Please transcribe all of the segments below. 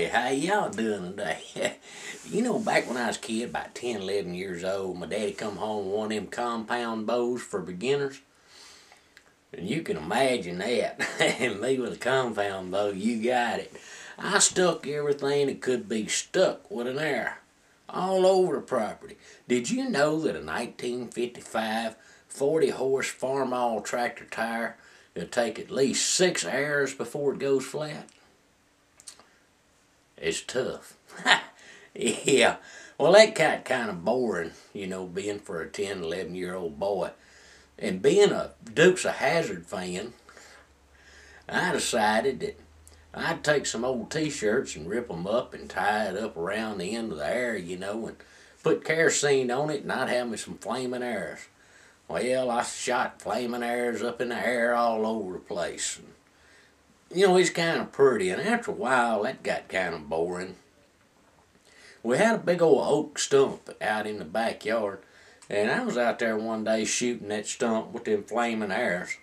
everybody. How y'all doing today? You know, back when I was a kid, about 10, 11 years old, my daddy come home with one of them compound bows for beginners. And you can imagine that. And me with a compound bow, you got it. I stuck everything that could be stuck with an arrow all over the property. Did you know that a 1955 40-horse Farmall tractor tire will take at least 6 arrows before it goes flat? It's tough. Yeah. Well, that got kind of boring, you know, being for a 10, 11-year-old boy. And being a Dukes of Hazzard fan, I decided that I'd take some old t-shirts and rip them up and tie it up around the end of the arrow, you know, and put kerosene on it, and I'd have me some flaming arrows. Well, I shot flaming arrows up in the air all over the place. And, you know, it's kind of pretty, and after a while, that got kind of boring. We had a big old oak stump out in the backyard, and I was out there one day shooting that stump with them flaming arrows.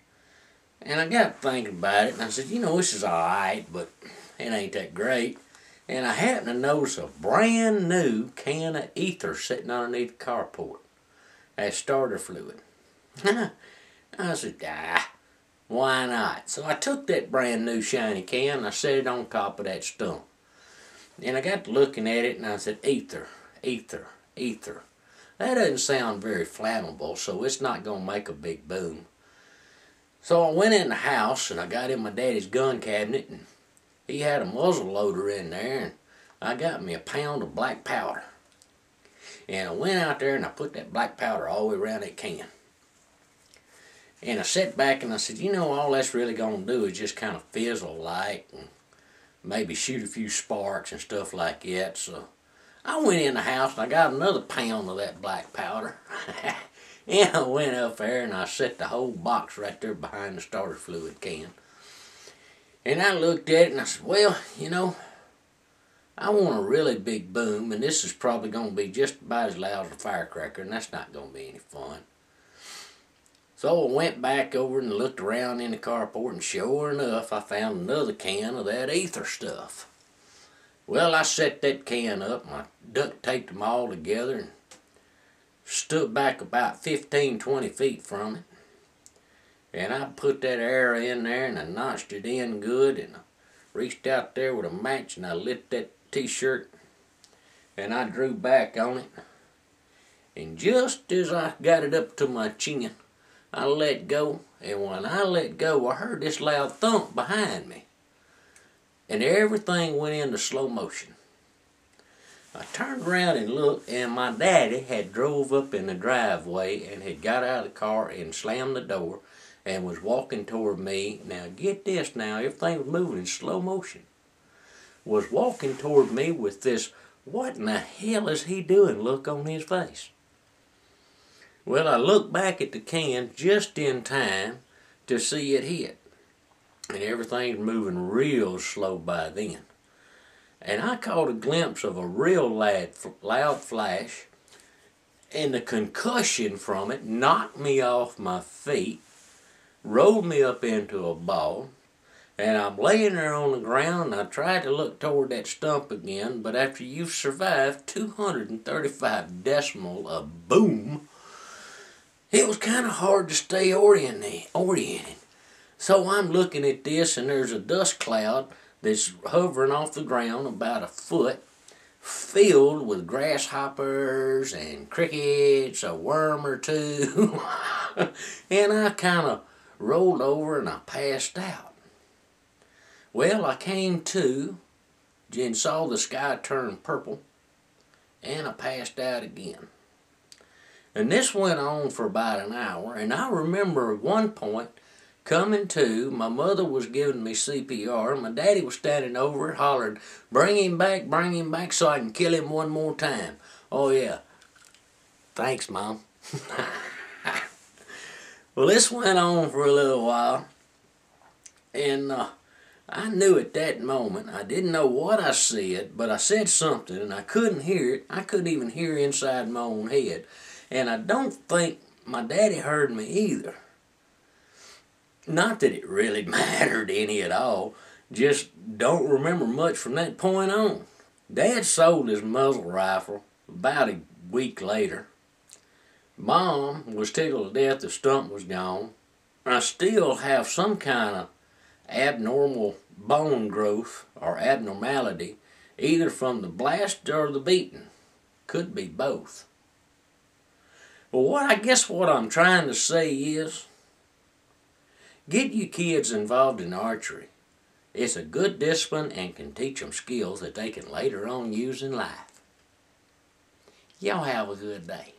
And I got thinking about it, and I said, you know, this is alright, but it ain't that great. And I happened to notice a brand new can of ether sitting underneath the carport. That's starter fluid. I said, why not? So I took that brand new shiny can and I set it on top of that stump. And I got to looking at it and I said, ether, ether, ether. That doesn't sound very flammable, so it's not going to make a big boom. So I went in the house and I got in my daddy's gun cabinet, and he had a muzzle loader in there, and I got me a pound of black powder. And I went out there and I put that black powder all the way around that can. And I sat back and I said, you know, all that's really going to do is just kind of fizzle light and maybe shoot a few sparks and stuff like that. So I went in the house and I got another pound of that black powder. And I went up there and I set the whole box right there behind the starter fluid can. And I looked at it and I said, well, you know, I want a really big boom, and this is probably going to be just about as loud as a firecracker, and that's not going to be any fun. So I went back over and looked around in the carport, and sure enough, I found another can of that ether stuff. Well, I set that can up, and I duct taped them all together, and stood back about 15, 20 feet from it. And I put that arrow in there, and I notched it in good, and I reached out there with a match, and I lit that t-shirt, and I drew back on it. And just as I got it up to my chin, I let go, and when I let go, I heard this loud thump behind me. And everything went into slow motion. I turned around and looked, and my daddy had drove up in the driveway and had got out of the car and slammed the door and was walking toward me. Now get this now, everything was moving in slow motion. Was walking toward me with this, what in the hell is he doing look on his face. Well, I looked back at the can just in time to see it hit. And everything's moving real slow by then. And I caught a glimpse of a real loud flash, and the concussion from it knocked me off my feet, rolled me up into a ball, and I'm laying there on the ground, and I tried to look toward that stump again, but after you've survived 235 decimals of boom, it was kind of hard to stay oriented. So I'm looking at this, and there's a dust cloud that's hovering off the ground about a foot, filled with grasshoppers and crickets, a worm or two. And I kind of rolled over and I passed out. Well, I came to and saw the sky turn purple, and I passed out again. And this went on for about an hour, and I remember at one point coming to, my mother was giving me CPR, my daddy was standing over it hollering, bring him back so I can kill him one more time. Oh yeah, thanks Mom. Well, this went on for a little while, and I knew at that moment, I didn't know what I said, but I said something and I couldn't hear it. I couldn't even hear inside my own head. And I don't think my daddy heard me either. Not that it really mattered any at all. Just don't remember much from that point on. Dad sold his muzzle rifle about a week later. Mom was tickled to death the stump was gone. I still have some kind of abnormal bone growth or abnormality, either from the blast or the beating. Could be both. Well, I guess what I'm trying to say is, get you kids involved in archery. It's a good discipline and can teach them skills that they can later on use in life. Y'all have a good day.